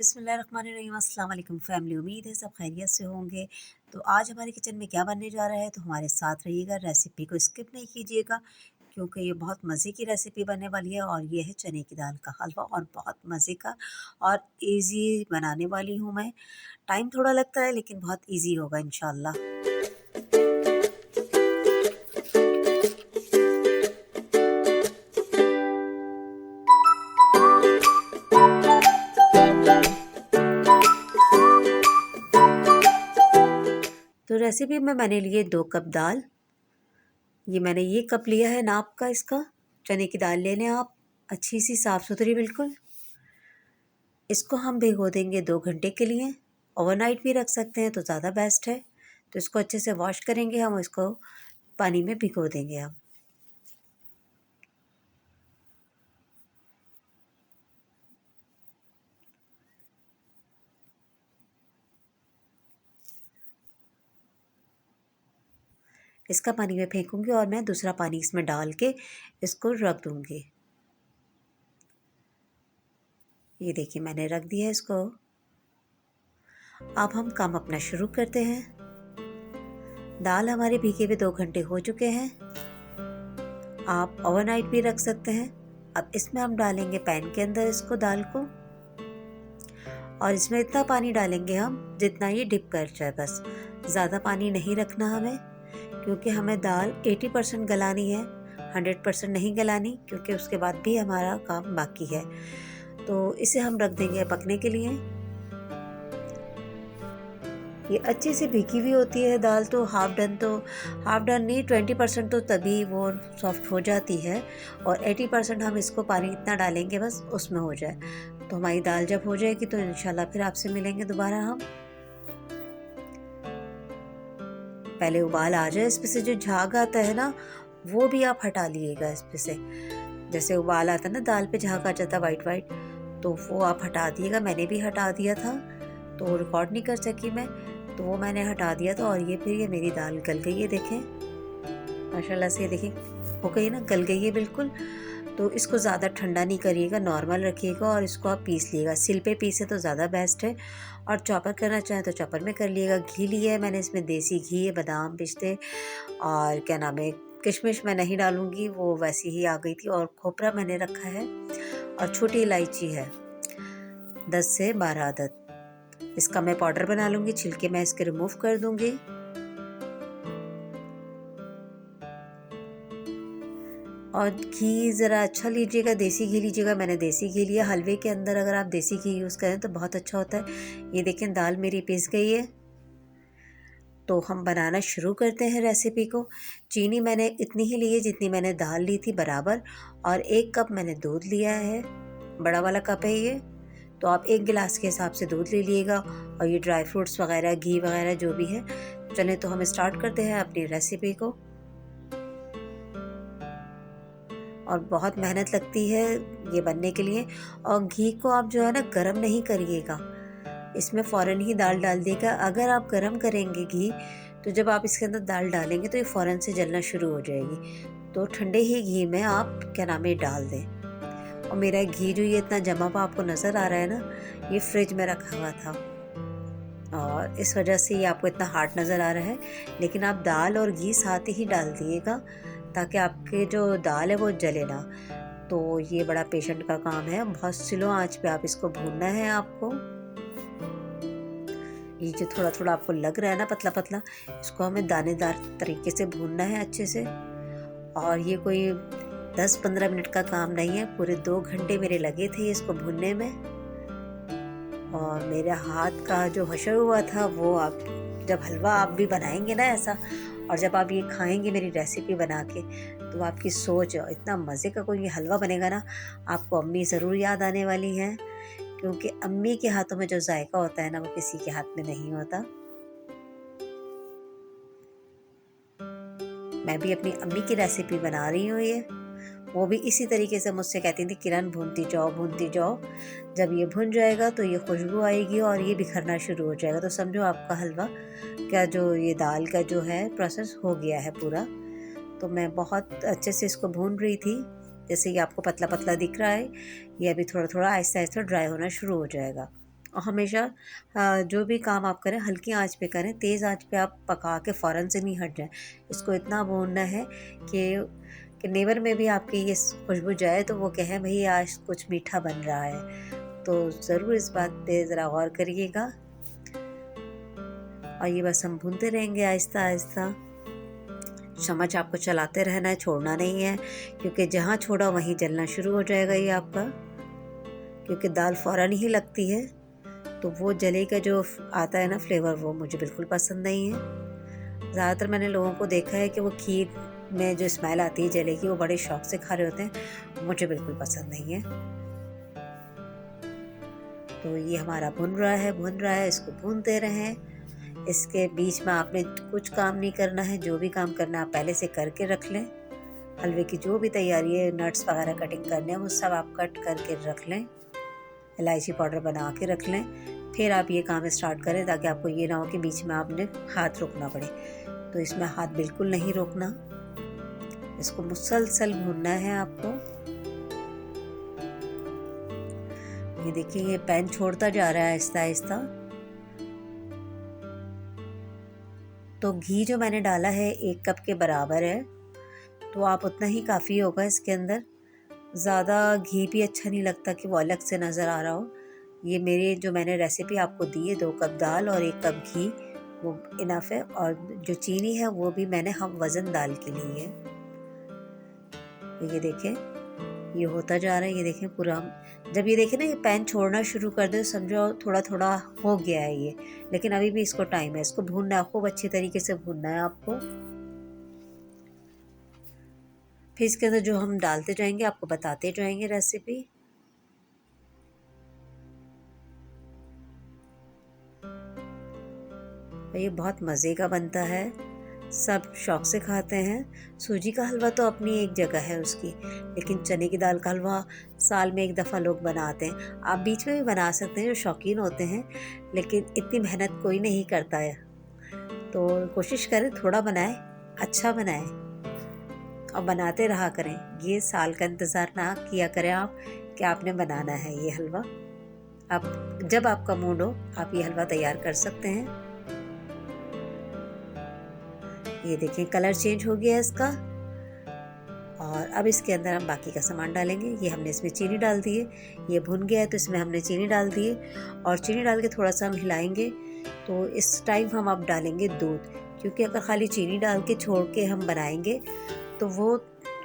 बिस्मिल्लाहिर्रहमानिर्रहीम। अस्सलाम वालेकुम फैमिली, उम्मीद है सब खैरियत से होंगे। तो आज हमारे किचन में क्या बनने जा रहा है, तो हमारे साथ रहिएगा। रेसिपी को स्किप नहीं कीजिएगा क्योंकि ये बहुत मज़े की रेसिपी बनने वाली है। और ये है चने की दाल का हलवा, और बहुत मज़े का और इजी बनाने वाली हूँ मैं। टाइम थोड़ा लगता है लेकिन बहुत इजी होगा इंशाल्लाह। तो रेसिपी में मैंने लिए 2 कप दाल। ये मैंने ये कप लिया है नाप का इसका। चने की दाल ले लें आप, अच्छी सी साफ़ सुथरी बिल्कुल। इसको हम भिगो देंगे 2 घंटे के लिए। ओवरनाइट भी रख सकते हैं तो ज़्यादा बेस्ट है। तो इसको अच्छे से वॉश करेंगे हम, इसको पानी में भिगो देंगे हम। इसका पानी में फेंकूंगी और मैं दूसरा पानी इसमें डाल के इसको रख दूंगी। ये देखिए मैंने रख दिया इसको। अब हम काम अपना शुरू करते हैं। दाल हमारे भीगे हुए 2 घंटे हो चुके हैं। आप ओवरनाइट भी रख सकते हैं। अब इसमें हम डालेंगे पैन के अंदर इसको, दाल को, और इसमें इतना पानी डालेंगे हम जितना ये डिप कर जाए बस। ज़्यादा पानी नहीं रखना हमें, क्योंकि हमें दाल 80% गलानी है, 100% नहीं गलानी, क्योंकि उसके बाद भी हमारा काम बाकी है। तो इसे हम रख देंगे पकने के लिए। ये अच्छी सी भीगी हुई होती है दाल, तो हाफ डन नहीं, 20% तो तभी वो सॉफ्ट हो जाती है, और 80% हम इसको पानी इतना डालेंगे बस उसमें हो जाए। तो हमारी दाल जब हो जाएगी तो इंशाल्लाह फिर आपसे मिलेंगे दोबारा हम। पहले उबाल आ जाए, इस पे से जो झाग आता है ना वो भी आप हटा लिएगा इस पे से। जैसे उबाल आता है ना, दाल पे झाग आ जाता वाइट वाइट, तो वो आप हटा दिएगा। मैंने भी हटा दिया था, तो रिकॉर्ड नहीं कर सकी मैं, तो वो मैंने हटा दिया था। और ये फिर ये मेरी दाल गल गई है, देखें माशाल्लाह से, देखें हो गई ना, गल गई है बिल्कुल। तो इसको ज़्यादा ठंडा नहीं करिएगा, नॉर्मल रखिएगा, और इसको आप पीस लिएगा। सिल पे पीसे तो ज़्यादा बेस्ट है, और चॉपर करना चाहें तो चॉपर में कर लिएगा। घी लिया है मैंने, इसमें देसी घी है, बादाम पिस्ते और क्या नाम है, किशमिश मैं नहीं डालूँगी, वो वैसी ही आ गई थी। और खोपरा मैंने रखा है, और छोटी इलायची है 10 से 12 अदद। इसका मैं पाउडर बना लूँगी, छिलके मैं इसके रिमूव कर दूँगी। और घी ज़रा अच्छा लीजिएगा, देसी घी लीजिएगा। मैंने देसी घी लिया। हलवे के अंदर अगर आप देसी घी यूज़ करें तो बहुत अच्छा होता है। ये देखें दाल मेरी पिस गई है, तो हम बनाना शुरू करते हैं रेसिपी को। चीनी मैंने इतनी ही ली है जितनी मैंने दाल ली थी, बराबर। और 1 कप मैंने दूध लिया है, बड़ा वाला कप है ये। तो आप 1 गिलास के हिसाब से दूध ले लीजिएगा। और ये ड्राई फ्रूट्स वगैरह, घी वगैरह जो भी है। चलें तो हम स्टार्ट करते हैं अपनी रेसिपी को। और बहुत मेहनत लगती है ये बनने के लिए। और घी को आप जो है ना गरम नहीं करिएगा, इसमें फ़ौरन ही दाल डाल देगा। अगर आप गरम करेंगे घी, तो जब आप इसके अंदर दाल डालेंगे तो ये फ़ौरन से जलना शुरू हो जाएगी। तो ठंडे ही घी में आप क्या नाम है डाल दें। और मेरा घी जो ये इतना जमा हुआ आपको नज़र आ रहा है ना, ये फ्रिज में रखा हुआ था, और इस वजह से ये आपको इतना हार्ड नज़र आ रहा है। लेकिन आप दाल और घी साथ ही डाल दिएगा, ताकि आपके जो दाल है वो जले ना। तो ये बड़ा पेशेंट का काम है, बहुत स्लो आंच पे आप इसको भूनना है आपको। ये जो थोड़ा थोड़ा आपको लग रहा है ना पतला पतला, इसको हमें दानेदार तरीके से भूनना है अच्छे से। और ये कोई 10-15 मिनट का काम नहीं है, पूरे 2 घंटे मेरे लगे थे इसको भूनने में। और मेरे हाथ का जो हशर हुआ था वो, आप जब हलवा आप भी बनाएंगे ना ऐसा, और जब आप ये खाएंगे मेरी रेसिपी बना के, तो आपकी सोच, इतना मज़े का कोई ये हलवा बनेगा ना, आपको अम्मी ज़रूर याद आने वाली हैं। क्योंकि अम्मी के हाथों में जो जायका होता है ना, वो किसी के हाथ में नहीं होता। मैं भी अपनी अम्मी की रेसिपी बना रही हूँ ये। वो भी इसी तरीके से मुझसे कहती थी, किरण भूनती जाओ भूनती जाओ। जब ये भुन जाएगा तो ये खुशबू आएगी और ये बिखरना शुरू हो जाएगा, तो समझो आपका हलवा का जो ये दाल का जो है प्रोसेस हो गया है पूरा। तो मैं बहुत अच्छे से इसको भून रही थी। जैसे ये आपको पतला पतला दिख रहा है, ये अभी थोड़ा थोड़ा आहिस्ता आहिस्ता ड्राई होना शुरू हो जाएगा। और हमेशा जो भी काम आप करें हल्की आंच पे करें, तेज़ आंच पे आप पका के फ़ौरन से नहीं हट जाए। इसको इतना भूनना है कि नेवर में भी आपकी ये खुशबू जाए तो वो कहें भई आज कुछ मीठा बन रहा है। तो ज़रूर इस बात पे ज़रा गौर करिएगा। और ये बस हम भूनते रहेंगे आहिस्ता-आहिस्ता। चम्मच आपको चलाते रहना है, छोड़ना नहीं है, क्योंकि जहाँ छोड़ा वहीं जलना शुरू हो जाएगा ये आपका। क्योंकि दाल फ़ौरन ही लगती है, तो वो जले का जो आता है ना फ्लेवर, वो मुझे बिल्कुल पसंद नहीं है। ज़्यादातर मैंने लोगों को देखा है कि वो खीर में जो स्मेल आती है जले की, वो बड़े शौक से खा रहे होते हैं, मुझे बिल्कुल पसंद नहीं है। तो ये हमारा भुन रहा है, इसको भूनते रहें। इसके बीच में आपने कुछ काम नहीं करना है, जो भी काम करना है आप पहले से करके रख लें। हलवे की जो भी तैयारी है, नट्स वगैरह कटिंग करने हैं, वो सब आप कट करके रख लें। इलायची पाउडर बना के रख लें। फिर आप ये काम स्टार्ट करें, ताकि आपको ये ना हो कि बीच में आपने हाथ रोकना पड़े। तो इसमें हाथ बिल्कुल नहीं रोकना, इसको मुसलसल भूनना है आपको। ये देखिए, ये पैन छोड़ता जा रहा है आहिस्ता आहिस्ता। तो घी जो मैंने डाला है 1 कप के बराबर है, तो आप उतना ही काफ़ी होगा इसके अंदर। ज़्यादा घी भी अच्छा नहीं लगता कि वो अलग से नज़र आ रहा हो। ये मेरी जो मैंने रेसिपी आपको दी है, 2 कप दाल और 1 कप घी, वो इनफ है। और जो चीनी है वो भी मैंने हम वज़न दाल के लिए है। तो ये देखें, ये होता जा रहा है। ये देखें पूरा, जब ये देखें ना ये पैन छोड़ना शुरू कर दे, समझो थोड़ा थोड़ा हो गया है ये। लेकिन अभी भी इसको टाइम है, इसको भूनना है, खूब अच्छी तरीके से भूनना है आपको। फिर इसके अंदर जो हम डालते जाएंगे, आपको बताते जाएंगे रेसिपी। ये बहुत मज़े का बनता है, सब शौक से खाते हैं। सूजी का हलवा तो अपनी एक जगह है उसकी, लेकिन चने की दाल का हलवा साल में 1 दफ़ा लोग बनाते हैं। आप बीच में भी बना सकते हैं जो शौकीन होते हैं, लेकिन इतनी मेहनत कोई नहीं करता है। तो कोशिश करें थोड़ा बनाएं, अच्छा बनाएं और बनाते रहा करें। ये साल का इंतज़ार ना किया करें आप कि आपने बनाना है ये हलवा। आप जब आपका मूड हो, आप ये हलवा तैयार कर सकते हैं। ये देखिए, कलर चेंज हो गया है इसका। और अब इसके अंदर हम बाकी का सामान डालेंगे। ये हमने इसमें चीनी डाल दी है, ये भुन गया है तो इसमें हमने चीनी डाल दी है। और चीनी डाल के थोड़ा सा हम हिलाएंगे। तो इस टाइम हम अब डालेंगे दूध, क्योंकि अगर खाली चीनी डाल के छोड़ के हम बनाएंगे तो वो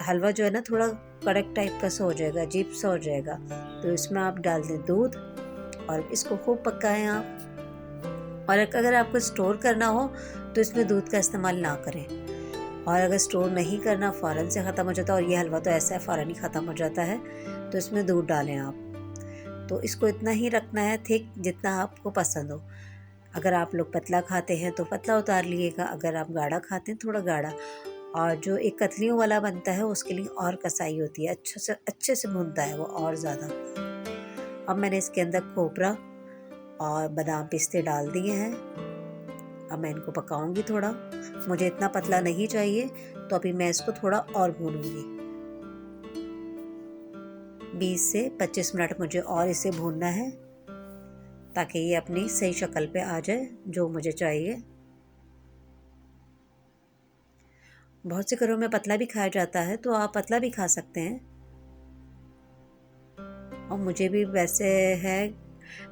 हलवा जो है ना थोड़ा कड़क टाइप का सा हो जाएगा, अजीब सा हो जाएगा। तो इसमें आप डाल दें दूध और इसको खूब पकाएं आप। और अगर आपको स्टोर करना हो तो इसमें दूध का इस्तेमाल ना करें। और अगर स्टोर नहीं करना, फ़ौरन से ख़त्म हो जाता है, और ये हलवा तो ऐसा है फ़ौरन ही ख़त्म हो जाता है, तो इसमें दूध डालें आप। तो इसको इतना ही रखना है थिक, जितना आपको पसंद हो। अगर आप लोग पतला खाते हैं तो पतला उतार लिएगा, अगर आप गाढ़ा खाते हैं थोड़ा गाढ़ा। और जो एक कतलियों वाला बनता है उसके लिए और कसाई होती है, अच्छे से भूनता है वो और ज़्यादा। अब मैंने इसके अंदर खोपरा और बादाम पिस्ते डाल दिए हैं। अब मैं इनको पकाऊंगी थोड़ा, मुझे इतना पतला नहीं चाहिए, तो अभी मैं इसको थोड़ा और भूनूंगी। 20 से 25 मिनट मुझे और इसे भूनना है, ताकि ये अपनी सही शक्ल पे आ जाए जो मुझे चाहिए। बहुत से घरों में पतला भी खाया जाता है, तो आप पतला भी खा सकते हैं। और मुझे भी वैसे है,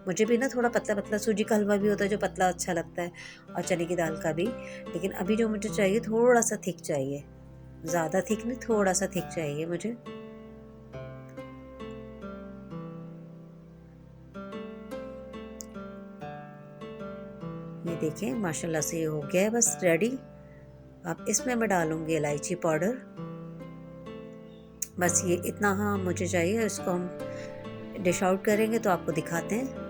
मुझे भी ना थोड़ा पतला पतला, सूजी का हलवा भी होता है जो पतला अच्छा लगता है, और चने की दाल का भी। लेकिन अभी जो मुझे चाहिए थोड़ा सा थिक चाहिए, ज़्यादा थिक नहीं, थोड़ा सा थिक चाहिए मुझे। ये देखें, माशाल्लाह से ये हो गया है बस रेडी। अब इसमें मैं डालूंगी इलायची पाउडर। बस ये इतना हाँ मुझे चाहिए। इसको हम डिश आउट करेंगे तो आपको दिखाते हैं।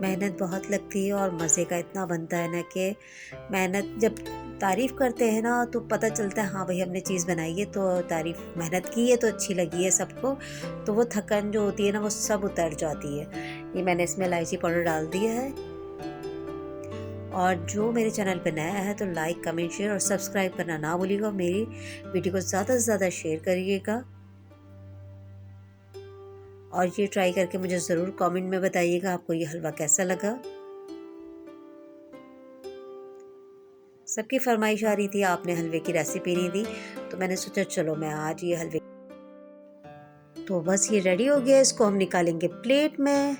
मेहनत बहुत लगती है और मज़े का इतना बनता है ना कि मेहनत जब तारीफ़ करते हैं ना तो पता चलता है हाँ भाई हमने चीज़ बनाई है, तो तारीफ़ मेहनत की है तो अच्छी लगी है सबको, तो वो थकन जो होती है ना वो सब उतर जाती है। ये मैंने इसमें इलायची पाउडर डाल दिया है। और जो मेरे चैनल पे नया है तो लाइक, कमेंट, शेयर और सब्सक्राइब करना ना भूलिएगा। मेरी वीडियो को ज़्यादा से ज़्यादा शेयर करिएगा और ये ट्राई करके मुझे ज़रूर कमेंट में बताइएगा आपको ये हलवा कैसा लगा। सबकी फरमाइश आ रही थी, आपने हलवे की रेसिपी नहीं दी, तो मैंने सोचा चलो मैं आज ये हलवे। तो बस ये रेडी हो गया। इसको हम निकालेंगे प्लेट में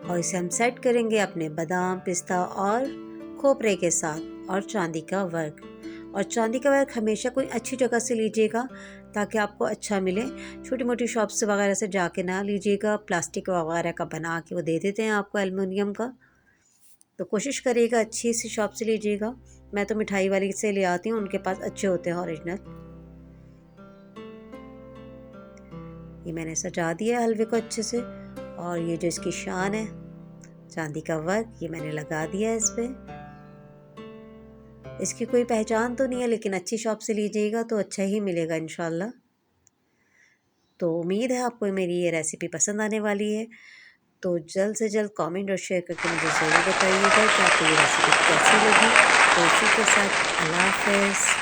और इसे हम सेट करेंगे अपने बादाम, पिस्ता और खोपरे के साथ और चांदी का वर्क। और चांदी का वर्क हमेशा कोई अच्छी जगह से लीजिएगा ताकि आपको अच्छा मिले। छोटी मोटी शॉप्स वगैरह से जाके ना लीजिएगा, प्लास्टिक वगैरह का बना के वो दे देते हैं आपको, एल्युमिनियम का। तो कोशिश करिएगा अच्छी सी शॉप से लीजिएगा। मैं तो मिठाई वाली से ले आती हूँ, उनके पास अच्छे होते हैं ओरिजिनल। ये मैंने सजा दिया है हलवे को अच्छे से। और ये जो इसकी शान है, चांदी का वर्क, ये मैंने लगा दिया है इस पर। इसकी कोई पहचान तो नहीं है, लेकिन अच्छी शॉप से लीजिएगा तो अच्छा ही मिलेगा इंशाल्लाह। तो उम्मीद है आपको मेरी ये रेसिपी पसंद आने वाली है। तो जल्द से जल्द कमेंट और शेयर करके मुझे ज़रूर बताइएगा कि आपको ये रेसिपी कैसी लगी। तो इसी के साथ अल्लाह हाफ़िज़।